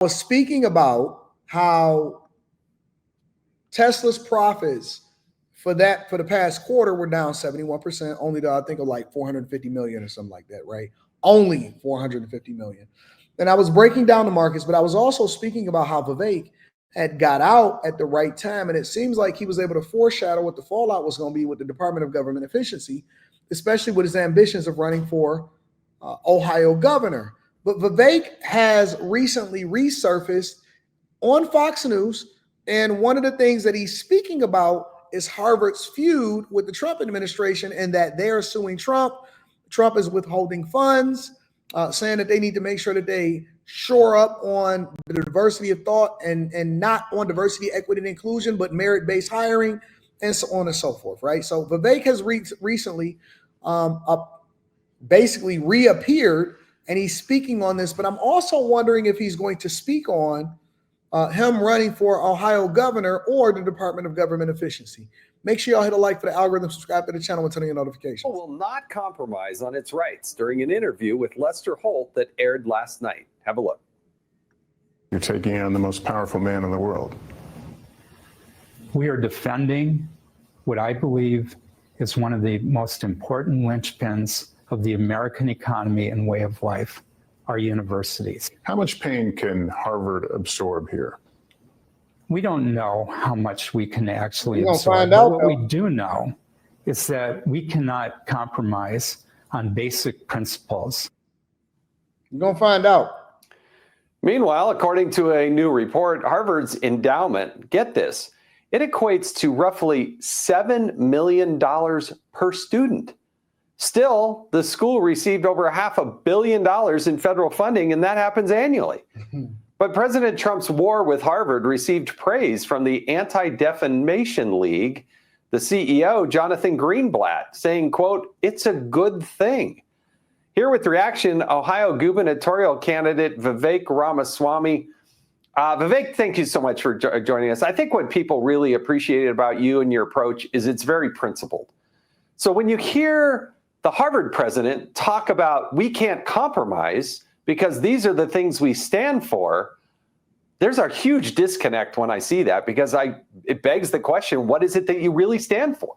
was speaking about how Tesla's profits for the past quarter were down 71%, only to I think of like 450 million or something like that, right? Only 450 million. And I was breaking down the markets, but I was also speaking about how Vivek had got out at the right time. And it seems like he was able to foreshadow what the fallout was going to be with the Department of Government Efficiency, especially with his ambitions of running for Ohio governor. But Vivek has recently resurfaced on Fox News. And one of the things that he's speaking about is Harvard's feud with the Trump administration and that they're suing Trump. Trump is withholding funds, saying that they need to make sure that they shore up on the diversity of thought and not on diversity, equity, and inclusion, but merit-based hiring and so on and so forth, right? So Vivek has recently basically reappeared and he's speaking on this, but I'm also wondering if he's going to speak on him running for Ohio governor or the Department of Government Efficiency. Make sure y'all hit a like for the algorithm, subscribe to the channel, and turn on your notifications. Will not compromise on its rights during an interview with Lester Holt that aired last night. Have a look. You're taking on the most powerful man in the world. We are defending what I believe is one of the most important linchpins of the American economy and way of life, our universities. How much pain can Harvard absorb here? We don't know how much we can actually absorb. Find out, what we do know is that we cannot compromise on basic principles. You're going to find out. Meanwhile, according to a new report, Harvard's endowment, get this, it equates to roughly $7 million per student. Still, the school received over $500 million in federal funding, and that happens annually. But President Trump's war with Harvard received praise from the Anti-Defamation League, the CEO, Jonathan Greenblatt, saying, quote, "It's a good thing." Here with reaction, Ohio gubernatorial candidate Vivek Ramaswamy. Vivek, thank you so much for joining us. I think what people really appreciated about you and your approach is it's very principled. So when you hear the Harvard president talk about we can't compromise because these are the things we stand for, there's a huge disconnect when I see that, because it begs the question, what is it that you really stand for?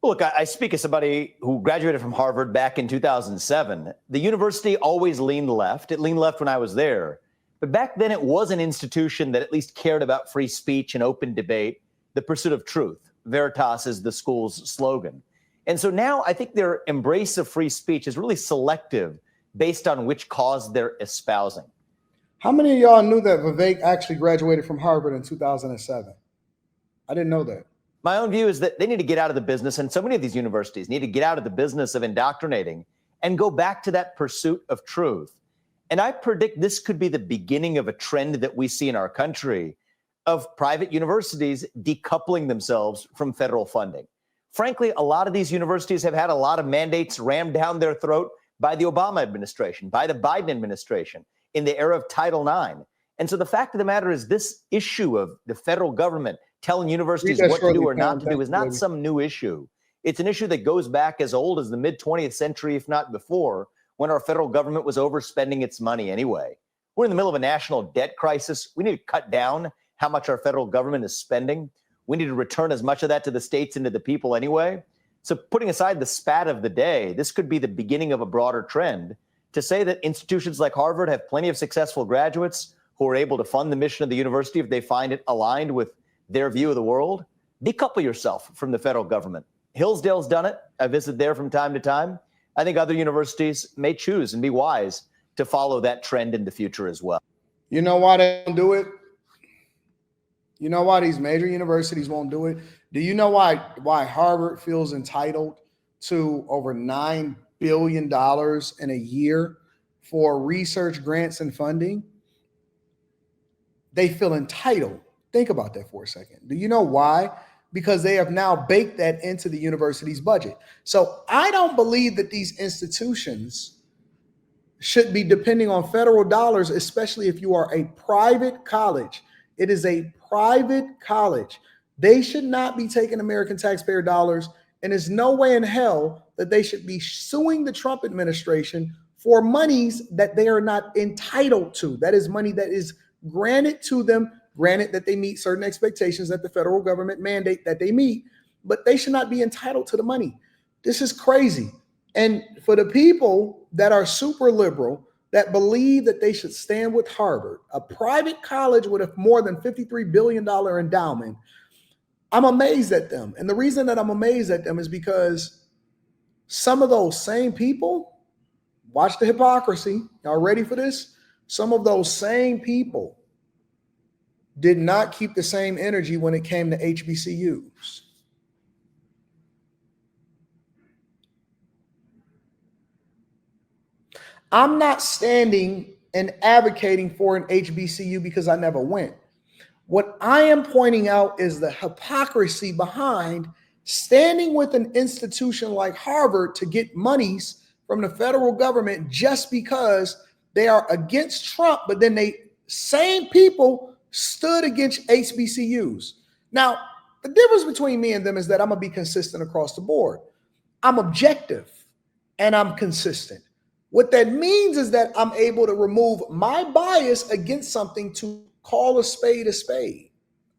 Well, look, I speak as somebody who graduated from Harvard back in 2007. The university always leaned left. It leaned left when I was there. But back then, it was an institution that at least cared about free speech and open debate, the pursuit of truth. Veritas is the school's slogan. And so now I think their embrace of free speech is really selective based on which cause they're espousing. How many of y'all knew that Vivek actually graduated from Harvard in 2007? I didn't know that. My own view is that they need to get out of the business, and so many of these universities need to get out of the business of indoctrinating and go back to that pursuit of truth. And I predict this could be the beginning of a trend that we see in our country of private universities decoupling themselves from federal funding. Frankly, a lot of these universities have had a lot of mandates rammed down their throat by the Obama administration, by the Biden administration, in the era of Title IX. And so the fact of the matter is this issue of the federal government telling universities what to do or not to do is not some new issue. It's an issue that goes back as old as the mid-20th century, if not before, when our federal government was overspending its money anyway. We're in the middle of a national debt crisis. We need to cut down how much our federal government is spending. We need to return as much of that to the states and to the people anyway. So putting aside the spat of the day, this could be the beginning of a broader trend to say that institutions like Harvard have plenty of successful graduates who are able to fund the mission of the university if they find it aligned with their view of the world. Decouple yourself from the federal government. Hillsdale's done it. I visit there from time to time. I think other universities may choose and be wise to follow that trend in the future as well. You know why they don't do it? You know why these major universities won't do it? Do you know why Harvard feels entitled to over $9 billion in a year for research grants and funding? They feel entitled. Think about that for a second. Do you know why? Because they have now baked that into the university's budget. So I don't believe that these institutions should be depending on federal dollars, especially if you are a private college. It is a private college. They should not be taking American taxpayer dollars, and there's no way in hell that they should be suing the Trump administration for monies that they are not entitled to. That is money that is granted to them, granted that they meet certain expectations that the federal government mandate that they meet, but they should not be entitled to the money. This is crazy. And for the people that are super liberal, that believe that they should stand with Harvard, a private college with a more than $53 billion endowment, I'm amazed at them. And the reason that I'm amazed at them is because some of those same people, watch the hypocrisy. Y'all ready for this? Some of those same people did not keep the same energy when it came to HBCUs. I'm not standing and advocating for an HBCU because I never went. What I am pointing out is the hypocrisy behind standing with an institution like Harvard to get monies from the federal government just because they are against Trump, but then they same people stood against HBCUs. Now, the difference between me and them is that I'm gonna be consistent across the board. I'm objective and I'm consistent. What that means is that I'm able to remove my bias against something to call a spade a spade.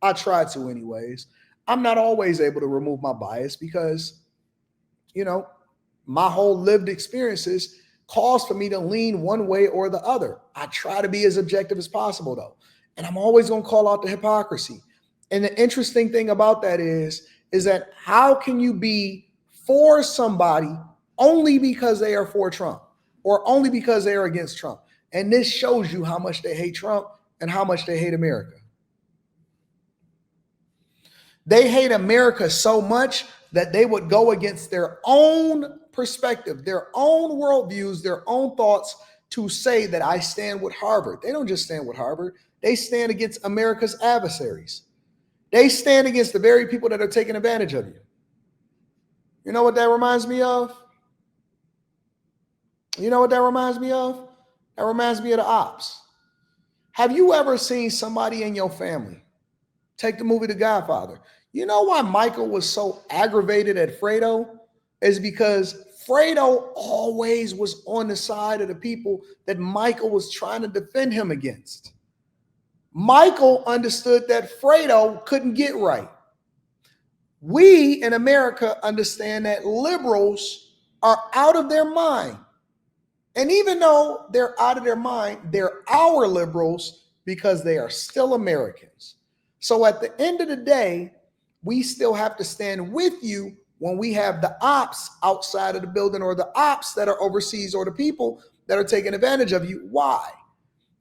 I try to anyways. I'm not always able to remove my bias because, my whole lived experiences cause for me to lean one way or the other. I try to be as objective as possible though. And I'm always going to call out the hypocrisy. And the interesting thing about that is that how can you be for somebody only because they are for Trump or only because they are against Trump? And this shows you how much they hate Trump and how much they hate America. They hate America so much that they would go against their own perspective, their own worldviews, their own thoughts to say that I stand with Harvard. They don't just stand with Harvard. They stand against America's adversaries. They stand against the very people that are taking advantage of you. You know what that reminds me of? You know what that reminds me of? That reminds me of the ops. Have you ever seen somebody in your family? Take the movie The Godfather. You know why Michael was so aggravated at Fredo? Is because Fredo always was on the side of the people that Michael was trying to defend him against. Michael understood that Fredo couldn't get right. We in America understand that liberals are out of their mind. And even though they're out of their mind, they're our liberals because they are still Americans. So at the end of the day, we still have to stand with you when we have the ops outside of the building or the ops that are overseas or the people that are taking advantage of you. Why?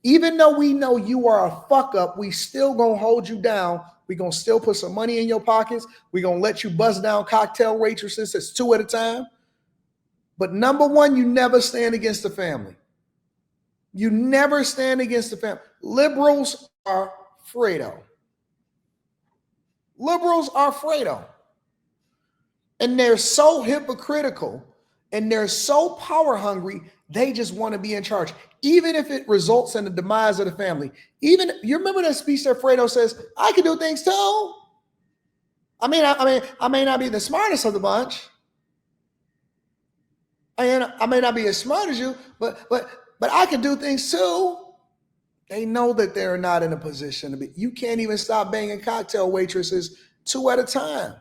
Even though we know you are a fuck up, we still gonna hold you down. We gonna still put some money in your pockets. We gonna let you buzz down cocktail waitresses. It's 2 at a time. But number one, you never stand against the family. You never stand against the family. Liberals are Fredo. Liberals are Fredo. And they're so hypocritical and they're so power hungry, they just want to be in charge, even if it results in the demise of the family. Even, you remember that speech that Fredo says, I can do things too. I may not be the smartest of the bunch. I may not be as smart as you, but I can do things too. They know that they're not in a position to be. You can't even stop banging cocktail waitresses 2 at a time.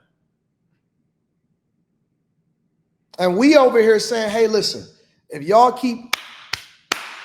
And we over here saying, hey, listen, if y'all keep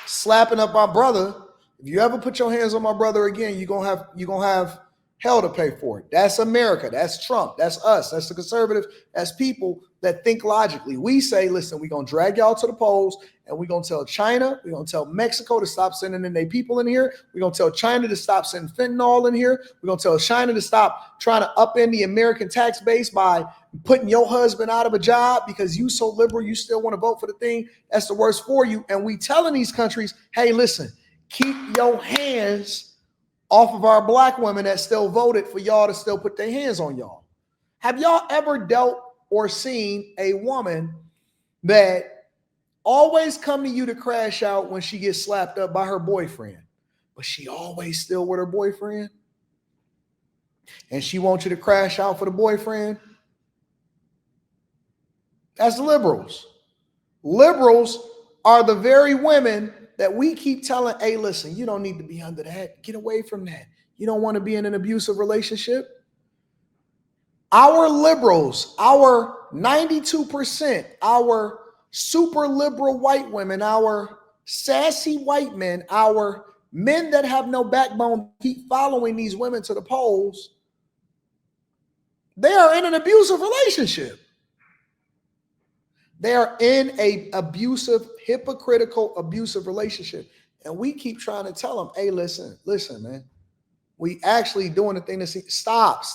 slapping up our brother, if you ever put your hands on my brother again, you're gonna have hell to pay for it. That's America. That's Trump. That's us. That's the conservative. That's people that think logically. We say, listen, we're going to drag y'all to the polls and we're going to tell China, we're going to tell Mexico to stop sending in their people in here. We're going to tell China to stop sending fentanyl in here. We're going to tell China to stop trying to upend the American tax base by putting your husband out of a job because you so liberal, you still want to vote for the thing that's the worst for you. And we telling these countries, hey, listen, keep your hands off of our black women that still voted for y'all to still put their hands on y'all. Have y'all ever dealt or seen a woman that always come to you to crash out when she gets slapped up by her boyfriend, but she always still with her boyfriend? And she wants you to crash out for the boyfriend? That's liberals. Liberals are the very women that we keep telling, hey, listen, you don't need to be under that. Get away from that. You don't want to be in an abusive relationship. Our liberals, our 92%, our super liberal white women, our sassy white men, our men that have no backbone keep following these women to the polls, they are in an abusive relationship. They are in a hypocritical, abusive relationship. And we keep trying to tell them, hey, listen, man. We actually doing the thing to see. Stop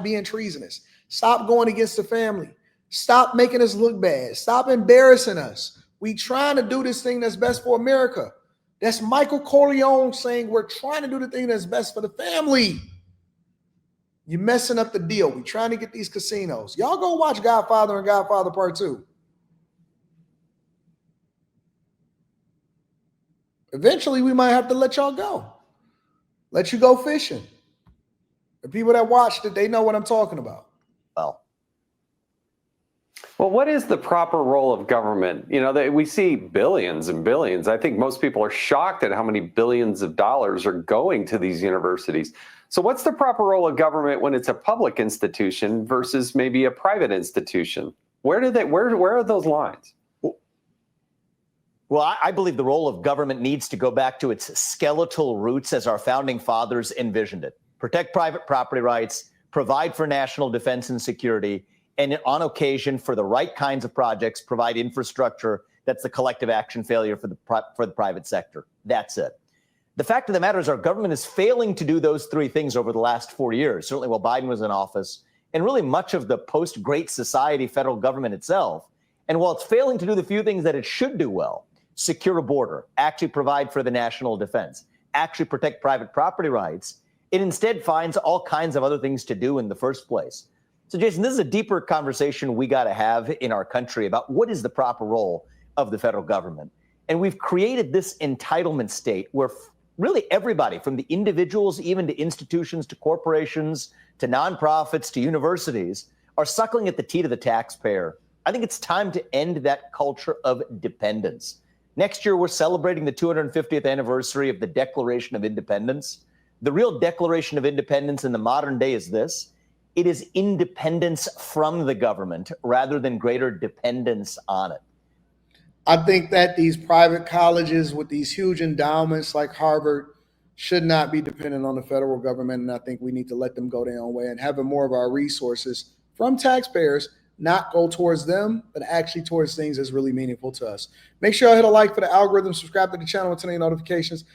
being treasonous. Stop going against the family. Stop making us look bad. Stop embarrassing us. We trying to do this thing that's best for America. That's Michael Corleone saying we're trying to do the thing that's best for the family. You're messing up the deal. We trying to get these casinos. Y'all go watch Godfather and Godfather Part 2. Eventually, we might have to let y'all go. Let you go fishing. The people that watched it, they know what I'm talking about. Well, what is the proper role of government? You know, we see billions and billions. I think most people are shocked at how many billions of dollars are going to these universities. So what's the proper role of government when it's a public institution versus maybe a private institution? Where are those lines? Well, I believe the role of government needs to go back to its skeletal roots as our founding fathers envisioned it. Protect private property rights, provide for national defense and security, and on occasion, for the right kinds of projects, provide infrastructure that's the collective action failure for the private sector. That's it. The fact of the matter is our government is failing to do those three things over the last 4 years, certainly while Biden was in office, and really much of the post-Great Society federal government itself. And while it's failing to do the few things that it should do well, secure a border, actually provide for the national defense, actually protect private property rights, it instead finds all kinds of other things to do in the first place. So, Jason, this is a deeper conversation we got to have in our country about what is the proper role of the federal government. And we've created this entitlement state where really everybody, from the individuals, even to institutions, to corporations, to nonprofits, to universities, are suckling at the teat of the taxpayer. I think it's time to end that culture of dependence. Next year, we're celebrating the 250th anniversary of the Declaration of Independence. The real Declaration of Independence in the modern day is this. It is independence from the government rather than greater dependence on it. I think that these private colleges with these huge endowments like Harvard should not be dependent on the federal government. And I think we need to let them go their own way and having more of our resources from taxpayers not go towards them, but actually towards things that's really meaningful to us. Make sure you hit a like for the algorithm, subscribe to the channel, and turn on your notifications.